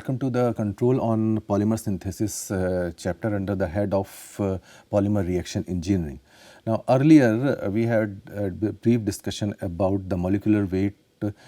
welcome to the Control on Polymer Synthesis chapter under the head of Polymer Reaction Engineering. Now earlier we had a brief discussion about the molecular weight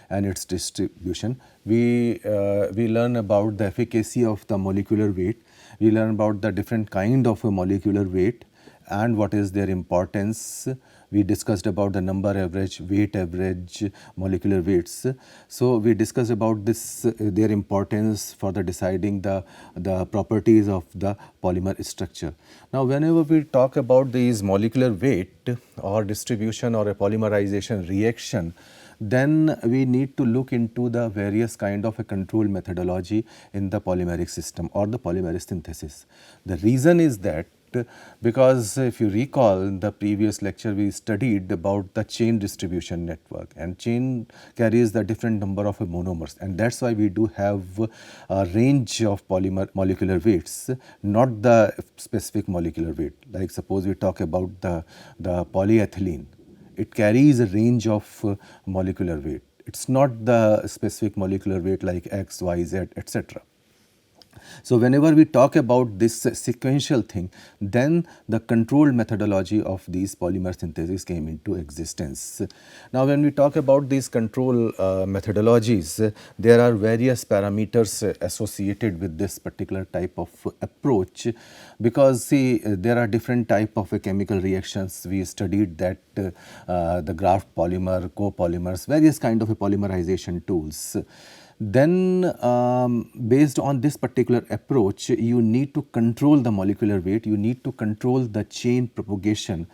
and its distribution. We learn about the efficacy of the molecular weight. We learn about the different kind of a molecular weight and what is their importance. We discussed about the number average, weight average, molecular weights. So we discussed about this their importance for the deciding the properties of the polymer structure. Now whenever we talk about these molecular weight or distribution or a polymerization reaction, then we need to look into the various kind of a control methodology in the polymeric system or the polymer synthesis. The reason is that because if you recall in the previous lecture we studied about the chain distribution network, and chain carries the different number of monomers, and that is why we do have a range of molecular weights, not the specific molecular weight. Like suppose we talk about the polyethylene, it carries a range of molecular weight. It is not the specific molecular weight like X, Y, Z, etc. So whenever we talk about this sequential thing, then the controlled methodology of these polymer synthesis came into existence. Now when we talk about these control methodologies, there are various parameters associated with this particular type of approach, because see there are different type of chemical reactions. We studied that the graft polymer, copolymers, various kind of polymerization tools. Then based on this particular approach, you need to control the molecular weight, you need to control the chain propagation,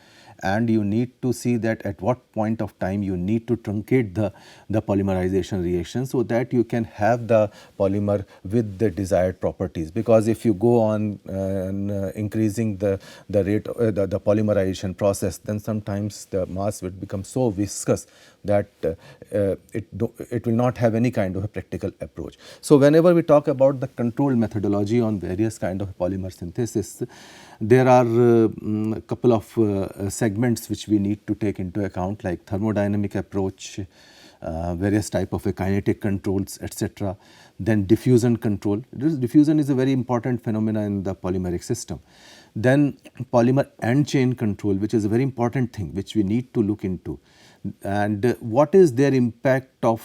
and you need to see that at what point of time you need to truncate the polymerization reaction so that you can have the polymer with the desired properties. Because if you go on increasing the rate the polymerization process, then sometimes the mass will become so viscous that it will not have any kind of a practical approach. So whenever we talk about the control methodology on various kind of polymer synthesis, there are a couple of segments which we need to take into account, like thermodynamic approach, various type of kinetic controls, etc. Then diffusion control. Diffusion is a very important phenomena in the polymeric system. Then polymer end chain control, which is a very important thing which we need to look into. And what is their impact of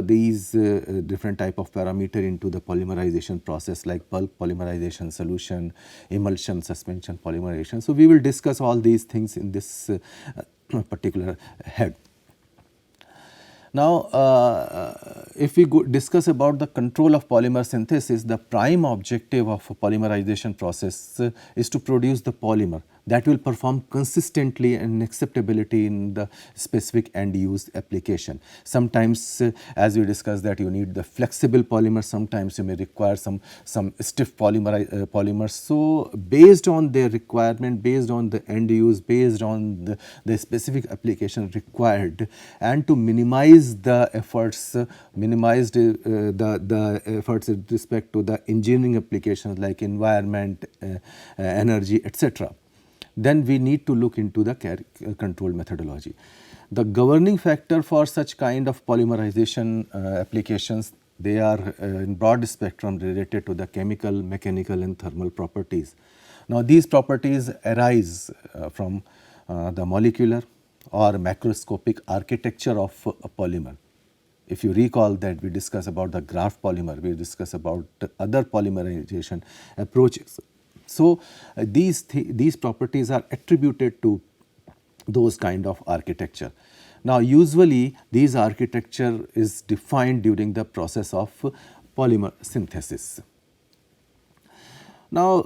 these different type of parameter into the polymerization process, like bulk polymerization, solution, emulsion, suspension polymerization. So we will discuss all these things in this particular head. Now if we discuss about the control of polymer synthesis, the prime objective of a polymerization process is to produce the polymer that will perform consistently and acceptability in the specific end use application. Sometimes as we discussed that you need the flexible polymer, sometimes you may require some stiff polymers. So based on their requirement, based on the end use, based on the specific application required, and to minimize the efforts, minimize the efforts with respect to the engineering applications like environment, energy, etc., then we need to look into the control methodology. The governing factor for such kind of polymerization applications, they are in broad spectrum related to the chemical, mechanical and thermal properties. Now these properties arise from the molecular or macroscopic architecture of a polymer. If you recall that we discussed about the graft polymer, we discussed about other polymerization approaches. So these properties are attributed to those kind of architecture. Now usually these architecture is defined during the process of polymer synthesis. Now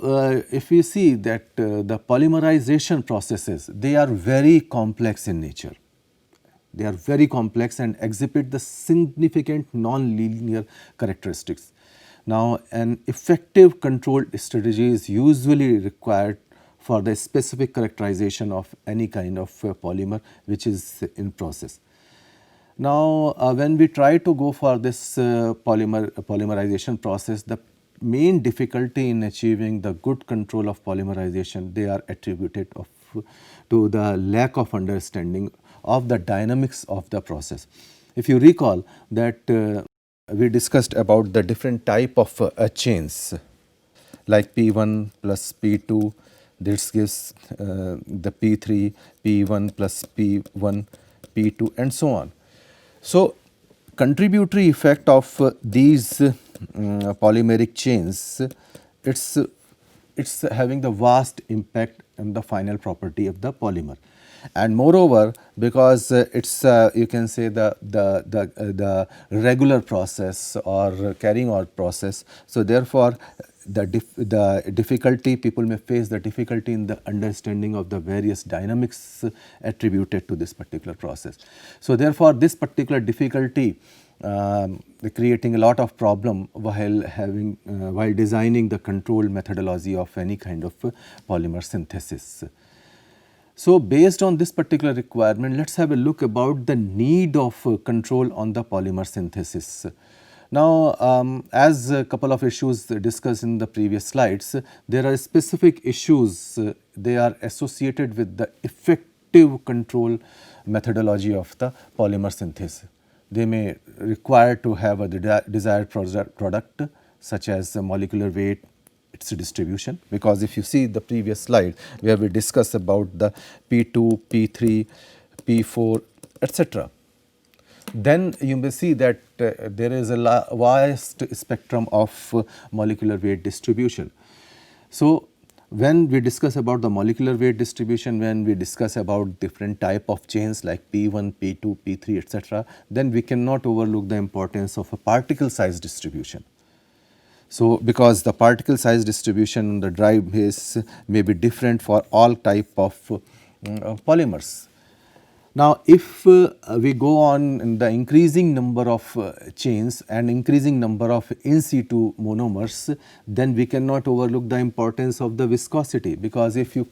if we see that the polymerization processes, they are very complex in nature. They are very complex and exhibit the significant non-linear characteristics. Now an effective control strategy is usually required for the specific characterization of any kind of polymer which is in process. Now when we try to go for this polymerization process, the main difficulty in achieving the good control of polymerization, they are attributed to the lack of understanding of the dynamics of the process. If you recall that we discussed about the different type of chains like P1 plus P2, this gives the P3, P1 plus P1, P2 and so on. So, contributory effect of these polymeric chains, it's having the vast impact on the final property of the polymer. And moreover, because it's you can say the regular process or carrying out process, so therefore the difficulty, people may face the difficulty in the understanding of the various dynamics attributed to this particular process. So therefore this particular difficulty creating a lot of problem while designing the control methodology of any kind of polymer synthesis. So based on this particular requirement, let's have a look about the need of control on the polymer synthesis. Now, as a couple of issues discussed in the previous slides, there are specific issues, they are associated with the effective control methodology of the polymer synthesis. They may require to have a desired product such as molecular weight, its distribution, because if you see the previous slide where we discussed about the P2, P3, P4, etc., then you may see that there is a vast spectrum of molecular weight distribution. So, when we discuss about the molecular weight distribution, when we discuss about different type of chains like P1, P2, P3, etc., then we cannot overlook the importance of a particle size distribution. So, because the particle size distribution on the dry base may be different for all type of polymers. Now, if we go on in the increasing number of chains and increasing number of in situ monomers, then we cannot overlook the importance of the viscosity, because if you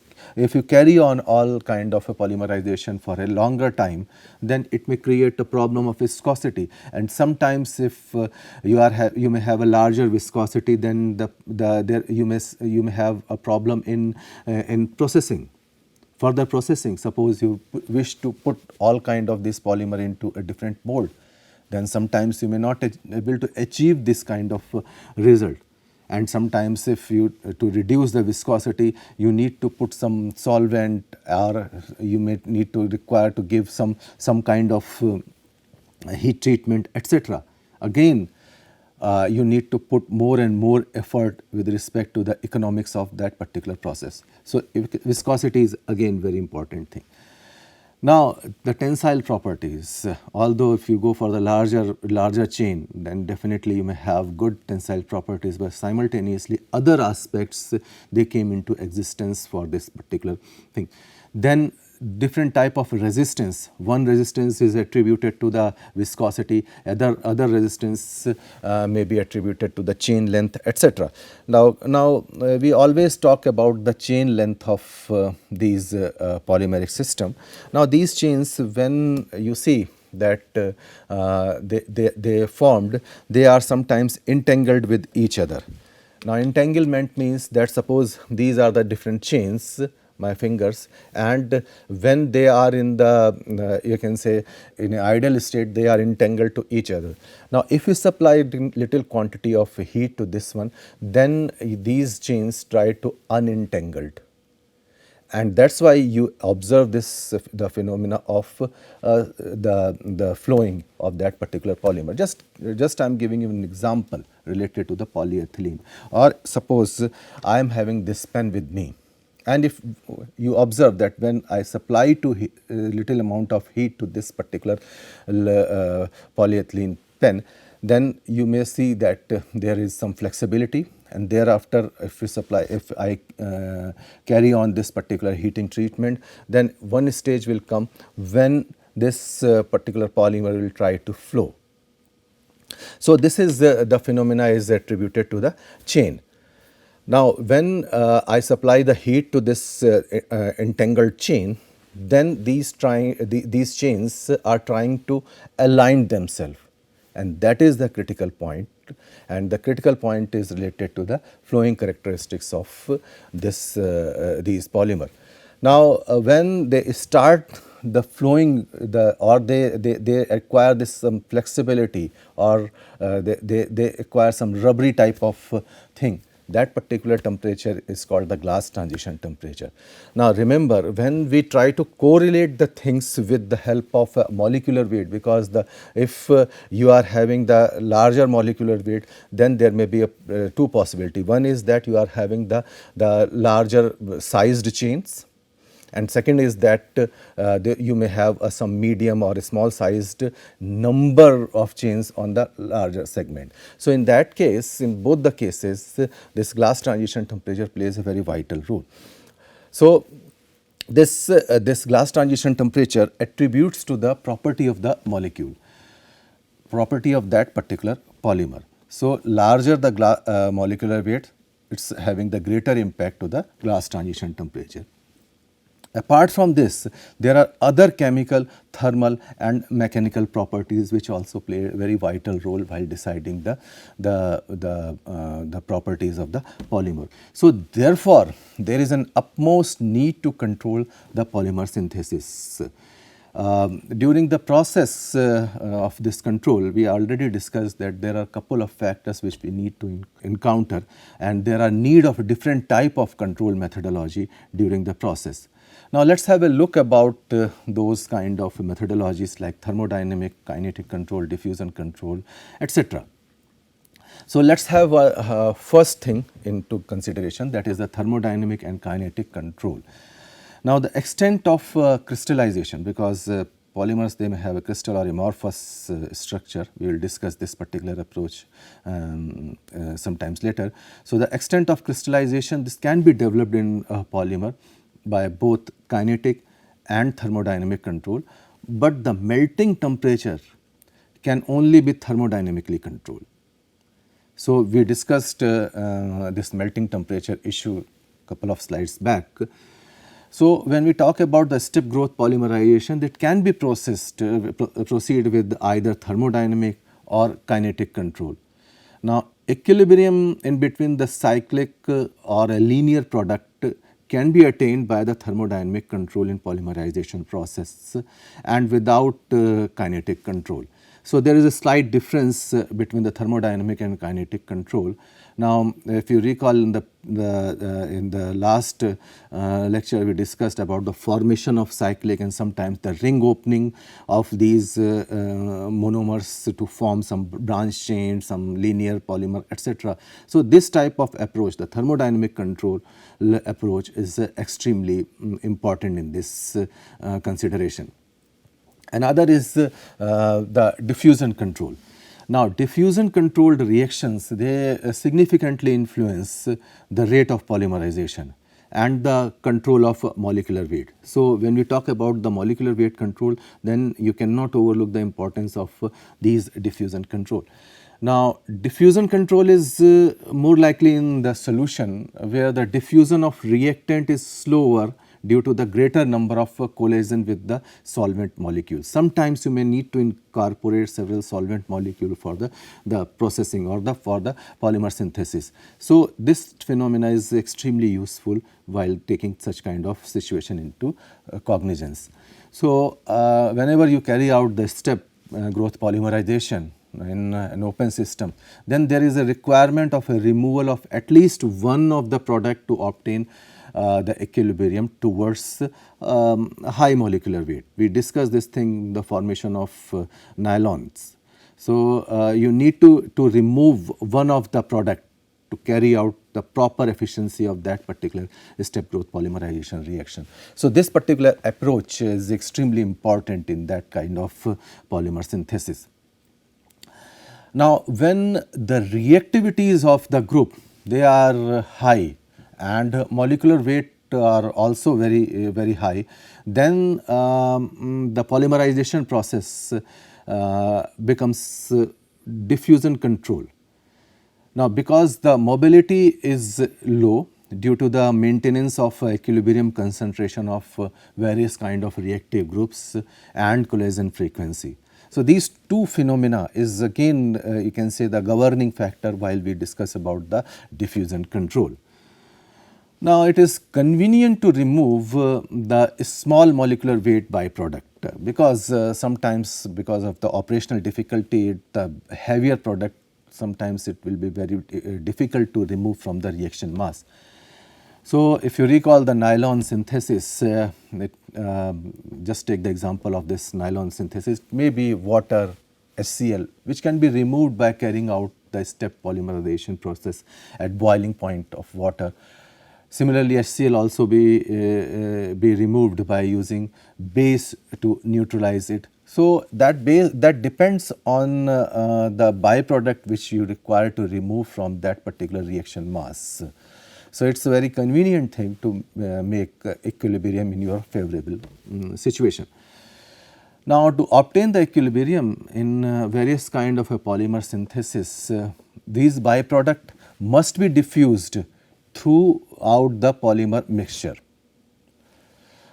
carry on all kind of a polymerization for a longer time, then it may create a problem of viscosity. And sometimes if you may have a larger viscosity, then you may have a problem in processing. Further processing, suppose you wish to put all kind of this polymer into a different mold, then sometimes you may not able to achieve this kind of result. And sometimes if you to reduce the viscosity, you need to put some solvent, or you may need to require to give some kind of heat treatment, etc. Again, you need to put more and more effort with respect to the economics of that particular process. So, viscosity is again very important thing. Now, the tensile properties, although if you go for the larger chain, then definitely you may have good tensile properties, but simultaneously other aspects they came into existence for this particular thing. Then different type of resistance. One resistance is attributed to the viscosity, other resistance may be attributed to the chain length, etc. Now we always talk about the chain length of these polymeric system. Now these chains, when you see that they formed, they are sometimes entangled with each other. Now entanglement means that suppose these are the different chains, my fingers, and when they are in the you can say in an ideal state, they are entangled to each other. Now if you supply little quantity of heat to this one, then these chains try to unentangled, and that is why you observe this the phenomena of the flowing of that particular polymer. Just I am giving you an example related to the polyethylene. Or suppose I am having this pen with me, and if you observe that when I supply to little amount of heat to this particular polyethylene pen, then you may see that there is some flexibility, and thereafter if I carry on this particular heating treatment, then one stage will come when this particular polymer will try to flow. So this is the phenomena is attributed to the chain. Now, when I supply the heat to this entangled chain, then these chains are trying to align themselves, and that is the critical point. And the critical point is related to the flowing characteristics of these polymer. Now, when they start the flowing, they acquire this some flexibility, or they acquire some rubbery type of thing. That particular temperature is called the glass transition temperature. Now remember, when we try to correlate the things with the help of molecular weight, because if you are having the larger molecular weight, then there may be two possibility. One is that you are having the larger sized chains, and second is that you may have some medium or a small sized number of chains on the larger segment. So in that case, in both the cases, this glass transition temperature plays a very vital role. So this glass transition temperature attributes to the property of the molecule, property of that particular polymer. So larger the molecular weight, it's having the greater impact to the glass transition temperature. Apart from this, there are other chemical, thermal and mechanical properties which also play a very vital role while deciding the properties of the polymer. So therefore, there is an utmost need to control the polymer synthesis. During the process of this control, we already discussed that there are a couple of factors which we need to encounter, and there are need of a different type of control methodology during the process. Now let's have a look about those kind of methodologies like thermodynamic, kinetic control, diffusion control, etc. So let's have a first thing into consideration, that is the thermodynamic and kinetic control. Now the extent of crystallization, because polymers, they may have a crystal or amorphous structure. We will discuss this particular approach sometimes later. So the extent of crystallization, this can be developed in a polymer by both kinetic and thermodynamic control, but the melting temperature can only be thermodynamically controlled. So we discussed this melting temperature issue a couple of slides back. So when we talk about the step growth polymerization, that can be proceed with either thermodynamic or kinetic control. Now equilibrium in between the cyclic or a linear product can be attained by the thermodynamic control in polymerization process and without kinetic control. So there is a slight difference between the thermodynamic and kinetic control. Now if you recall in the last lecture, we discussed about the formation of cyclic and sometimes the ring opening of these monomers to form some branch chain, some linear polymer, etc. So this type of approach, the thermodynamic control approach, is extremely important in this consideration. Another is the diffusion control. Now diffusion controlled reactions, they significantly influence the rate of polymerization and the control of molecular weight. So when we talk about the molecular weight control, then you cannot overlook the importance of these diffusion control. Now diffusion control is more likely in the solution where the diffusion of reactant is slower due to the greater number of collision with the solvent molecules. Sometimes you may need to incorporate several solvent molecules for the processing or for the polymer synthesis. So this phenomena is extremely useful while taking such kind of situation into cognizance. So whenever you carry out the step growth polymerization in an open system, then there is a requirement of a removal of at least one of the product to obtain the equilibrium towards high molecular weight. We discussed this thing, the formation of nylons. So you need to remove one of the product to carry out the proper efficiency of that particular step growth polymerization reaction. So this particular approach is extremely important in that kind of polymer synthesis. Now when the reactivities of the group, they are high and molecular weight are also very high, then the polymerization process becomes diffusion control. Now because the mobility is low due to the maintenance of equilibrium concentration of various kind of reactive groups and collision frequency. So these two phenomena is again you can say the governing factor while we discuss about the diffusion control. Now, it is convenient to remove the small molecular weight byproduct because sometimes because of the operational difficulty, the heavier product sometimes it will be very difficult to remove from the reaction mass. So, if you recall the nylon synthesis, just take the example of this nylon synthesis, maybe water, HCl, which can be removed by carrying out the step polymerization process at boiling point of water. Similarly, HCl also be removed by using base to neutralize it. So, that base that depends on the byproduct which you require to remove from that particular reaction mass. So, it is a very convenient thing to make equilibrium in your favorable situation. Now, to obtain the equilibrium in various kind of a polymer synthesis, these byproduct must be diffused throughout the polymer mixture.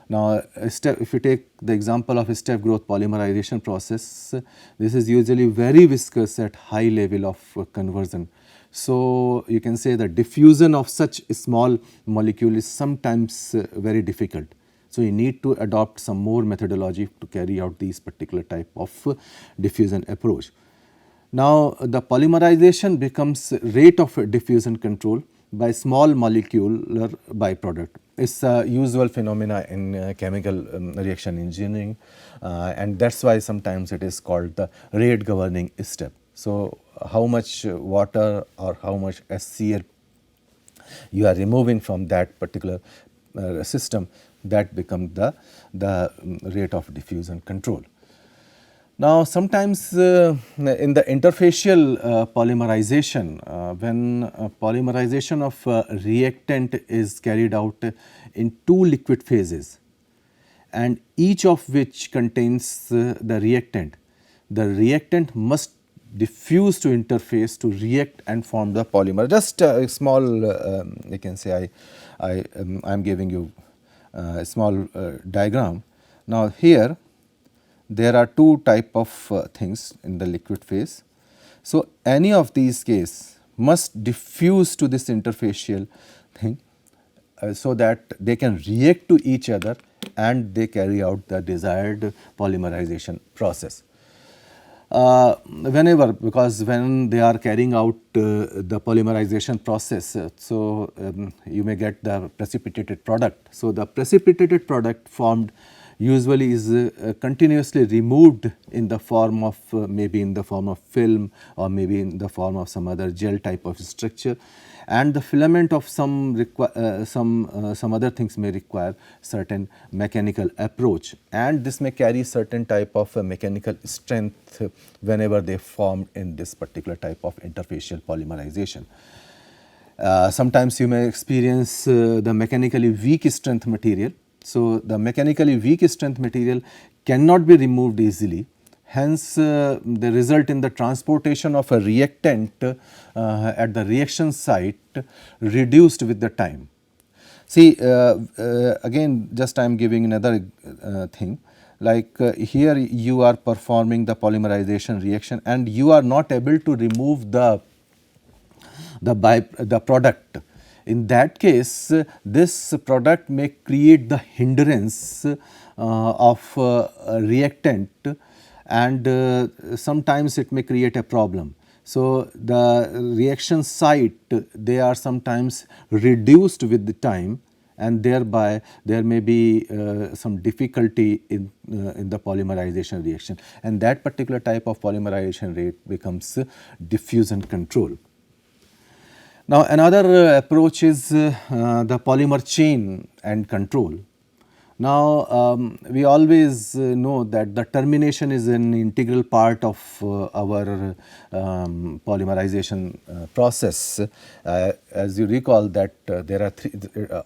Now, if you take the example of a step growth polymerization process, this is usually very viscous at high level of conversion. So, you can say the diffusion of such a small molecule is sometimes very difficult. So, you need to adopt some more methodology to carry out these particular type of diffusion approach. Now, the polymerization becomes rate of diffusion control by small molecular byproduct. It is a usual phenomena in chemical reaction engineering and that is why sometimes it is called the rate governing step. So, how much water or how much HCl you are removing from that particular system, that becomes the rate of diffusion control. Now, sometimes in the interfacial polymerization, when polymerization of reactant is carried out in two liquid phases and each of which contains the reactant must diffuse to interface to react and form the polymer. Just a small, you can say I am giving you a small diagram. Now, here there are two type of things in the liquid phase. So, any of these case must diffuse to this interfacial thing so that they can react to each other and they carry out the desired polymerization process. Because when they are carrying out the polymerization process, so you may get the precipitated product. So, the precipitated product formed usually is continuously removed in the form of maybe in the form of film or maybe in the form of some other gel type of structure, and the filament of some other things may require certain mechanical approach, and this may carry certain type of mechanical strength whenever they formed in this particular type of interfacial polymerization. Sometimes you may experience the mechanically weak strength material. So, the mechanically weak strength material cannot be removed easily, hence they result in the transportation of a reactant at the reaction site reduced with the time. See, again just I am giving another thing, like here you are performing the polymerization reaction and you are not able to remove the product. In that case, this product may create the hindrance of reactant and sometimes it may create a problem. So, the reaction site they are sometimes reduced with the time and thereby there may be some difficulty in the polymerization reaction, and that particular type of polymerization rate becomes diffusion control. Now, another approach is the polymer chain and control. Now, we always know that the termination is an integral part of our polymerization process. As you recall that there are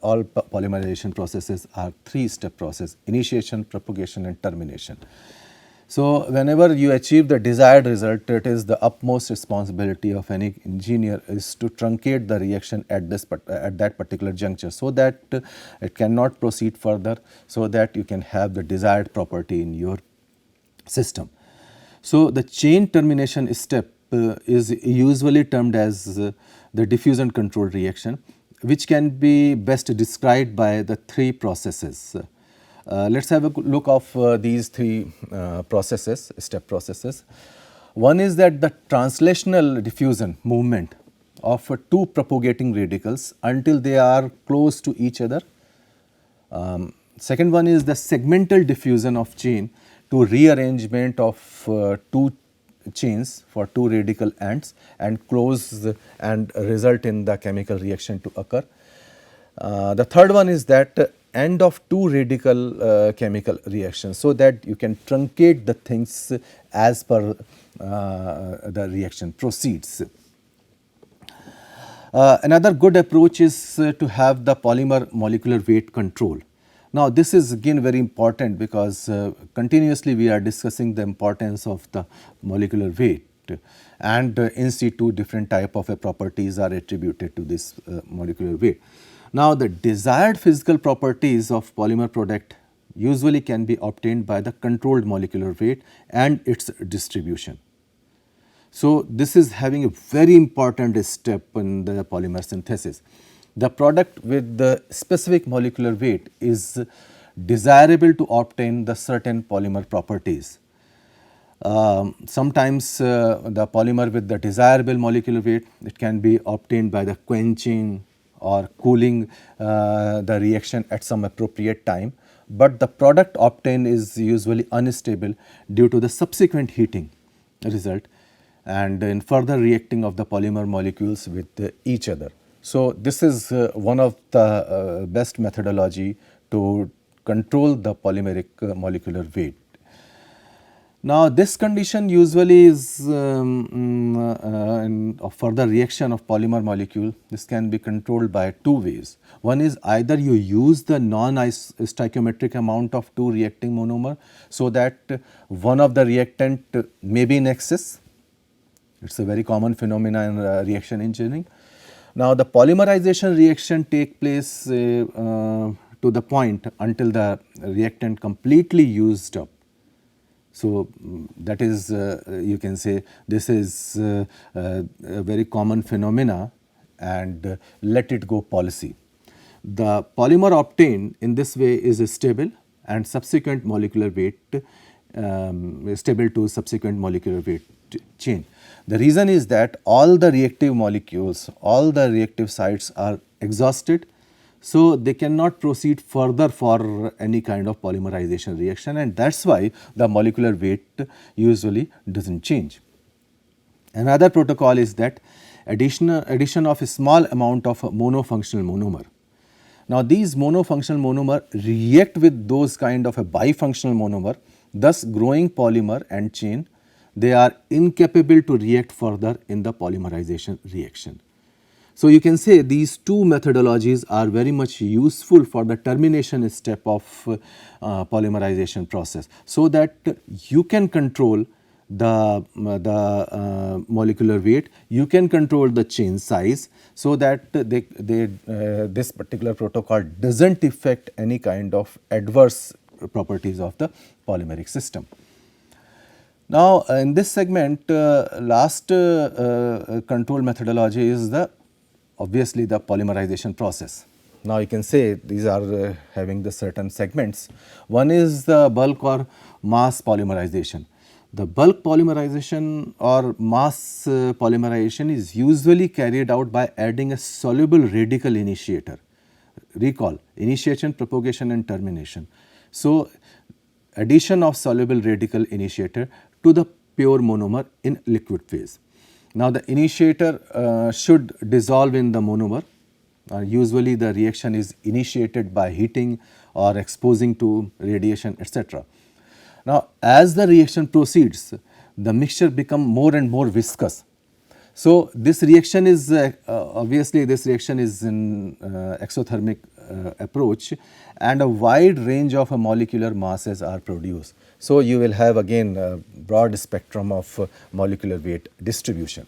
all polymerization processes are three-step process: initiation, propagation and termination. So, whenever you achieve the desired result, it is the utmost responsibility of any engineer is to truncate the reaction at that particular juncture, so that it cannot proceed further, so that you can have the desired property in your system. So, the chain termination step is usually termed as the diffusion control reaction, which can be best described by the three processes. Let's have a look of these three processes, step processes. One is that the translational diffusion movement of two propagating radicals until they are close to each other. Second one is the segmental diffusion of chain to rearrangement of two chains for two radical ends and close and result in the chemical reaction to occur. The third one is that end of two radical chemical reactions, so that you can truncate the things as per the reaction proceeds. Another good approach is to have the polymer molecular weight control. Now, this is again very important because continuously we are discussing the importance of the molecular weight, and in situ different type of properties are attributed to this molecular weight. Now, the desired physical properties of polymer product usually can be obtained by the controlled molecular weight and its distribution. So, this is having a very important step in the polymer synthesis. The product with the specific molecular weight is desirable to obtain the certain polymer properties. Sometimes the polymer with the desirable molecular weight, it can be obtained by the quenching or cooling the reaction at some appropriate time, but the product obtained is usually unstable due to the subsequent heating result and in further reacting of the polymer molecules with each other. So, this is one of the best methodology to control the polymeric molecular weight. Now, this condition usually is in further reaction of polymer molecule. This can be controlled by two ways. One is either you use the non-stoichiometric amount of two reacting monomer, so that one of the reactant may be in excess. It is a very common phenomena in reaction engineering. Now, the polymerization reaction take place to the point until the reactant completely used up. So, that is you can say this is a very common phenomena and let it go policy. The polymer obtained in this way is stable and subsequent molecular weight stable to subsequent molecular weight change. The reason is that all the reactive molecules, all the reactive sites are exhausted, so they cannot proceed further for any kind of polymerization reaction, and that is why the molecular weight usually does not change. Another protocol is that addition of a small amount of monofunctional monomer. Now, these monofunctional monomer react with those kind of a bifunctional monomer, thus growing polymer and chain, they are incapable to react further in the polymerization reaction. So, you can say these two methodologies are very much useful for the termination step of polymerization process, so that you can control the molecular weight, you can control the chain size, so that this particular protocol does not affect any kind of adverse properties of the polymeric system. Now, in this segment, last control methodology is obviously the polymerization process. Now, you can say these are having the certain segments. One is the bulk or mass polymerization. The bulk polymerization or mass polymerization is usually carried out by adding a soluble radical initiator. Recall, initiation, propagation and termination. So, addition of soluble radical initiator to the pure monomer in liquid phase. Now, the initiator should dissolve in the monomer. Usually the reaction is initiated by heating or exposing to radiation, etc. Now, as the reaction proceeds, the mixture become more and more viscous. So, this reaction is obviously this reaction is in exothermic approach, and a wide range of molecular masses are produced. So, you will have again a broad spectrum of molecular weight distribution.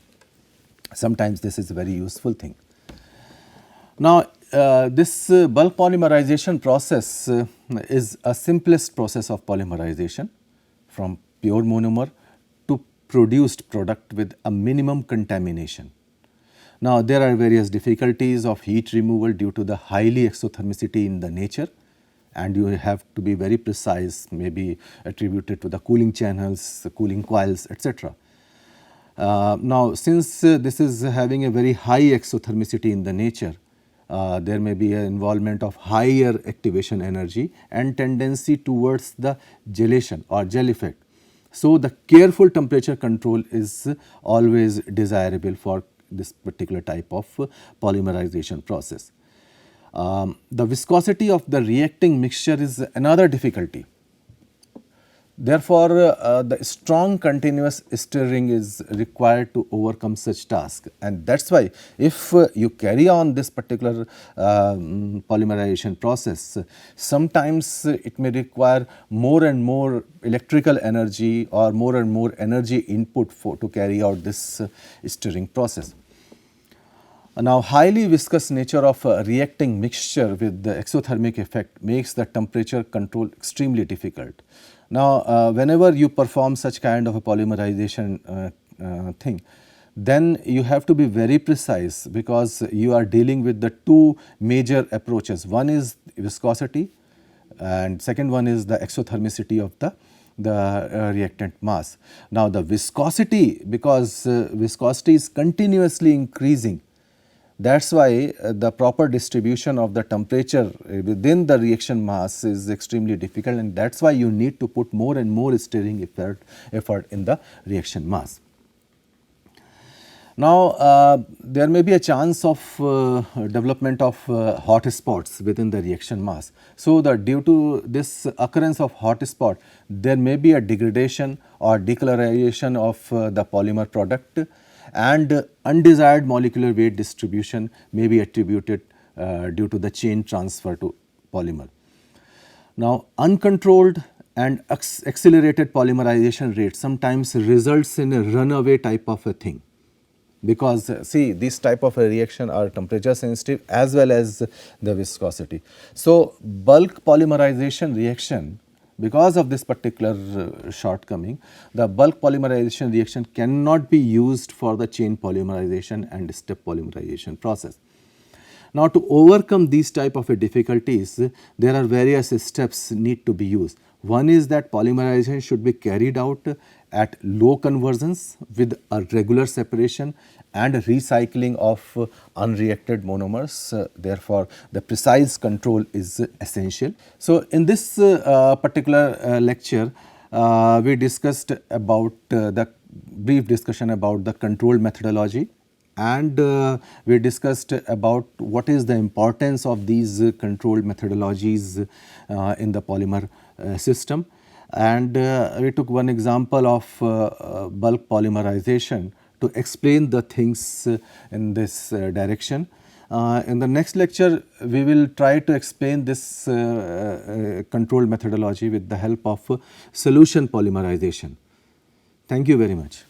Sometimes this is a very useful thing. Now, this bulk polymerization process is a simplest process of polymerization from pure monomer to produced product with a minimum contamination. Now, there are various difficulties of heat removal due to the highly exothermicity in the nature, and you have to be very precise, maybe attributed to the cooling channels, the cooling coils, etc. Now, since this is having a very high exothermicity in the nature, there may be an involvement of higher activation energy and tendency towards the gelation or gel effect. So, the careful temperature control is always desirable for this particular type of polymerization process. The viscosity of the reacting mixture is another difficulty. Therefore, the strong continuous stirring is required to overcome such task, and that is why if you carry on this particular polymerization process, sometimes it may require more and more electrical energy or more and more energy input to carry out this stirring process. Now, highly viscous nature of a reacting mixture with the exothermic effect makes the temperature control extremely difficult. Now, whenever you perform such kind of a polymerization thing, then you have to be very precise, because you are dealing with the two major approaches. One is viscosity and second one is the exothermicity of the reactant mass. Now, the viscosity, because viscosity is continuously increasing, that is why the proper distribution of the temperature within the reaction mass is extremely difficult, and that is why you need to put more and more stirring effort in the reaction mass. Now, there may be a chance of development of hot spots within the reaction mass. So, due to this occurrence of hot spot, there may be a degradation or decolorization of the polymer product, and undesired molecular weight distribution may be attributed due to the chain transfer to polymer. Now, uncontrolled and accelerated polymerization rate sometimes results in a runaway type of a thing, because see, this type of a reaction are temperature sensitive as well as the viscosity. So, bulk polymerization reaction, because of this particular shortcoming, the bulk polymerization reaction cannot be used for the chain polymerization and step polymerization process. Now, to overcome these type of difficulties, there are various steps need to be used. One is that polymerization should be carried out at low conversions with a regular separation and recycling of unreacted monomers. Therefore, the precise control is essential. So, in this particular lecture, we discussed about the brief discussion about the control methodology, and we discussed about what is the importance of these control methodologies in the polymer system, and we took one example of bulk polymerization to explain the things in this direction. In the next lecture, we will try to explain this control methodology with the help of solution polymerization. Thank you very much.